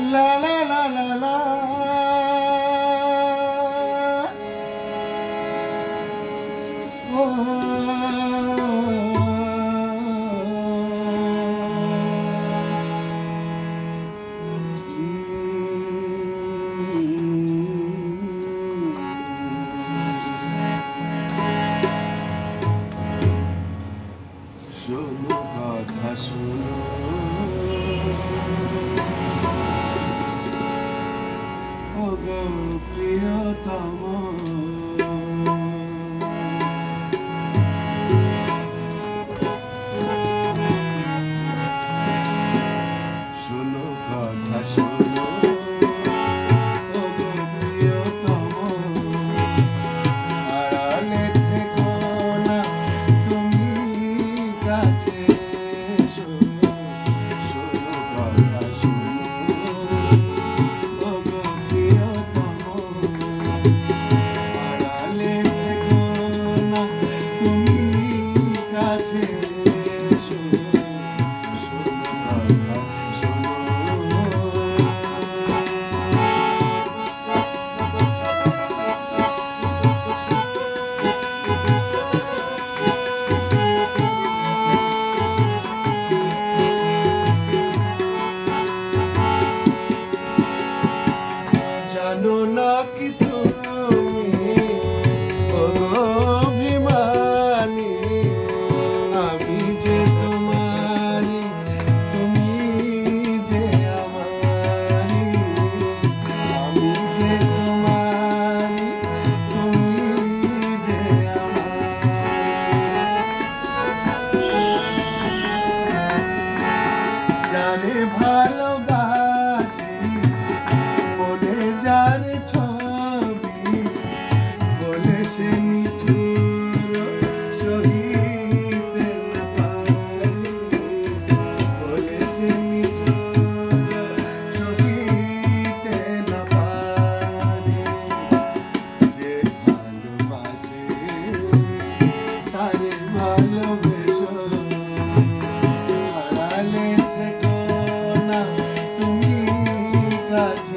La la la la la. শোনো কথা শোনো ওগো প্রিয়তম শোনো কথা শোনো ওগো প্রিয়তম আড়ালে থেকো না তুমি কাছে এসো শোনো কথা শোনো ওগো প্রিয়তম আড়ালে থেকো না তুমি কাছে এসো শোনো কথা শোনো জানো না কি তুমি ওগো অভিমানী আমি যে তোমারি তুমি যে আমারি আমি যে তোমারি তুমি যে আমারি জানে ভালোবাসি বলে যার ছবি বলে সে নিঠুর সহিতে না পারে বলে সে নিঠুর সহিতে না পারে যে ভালোবাসে তারে ভালোবেসো আড়ালে থেকো না তুমি কাছে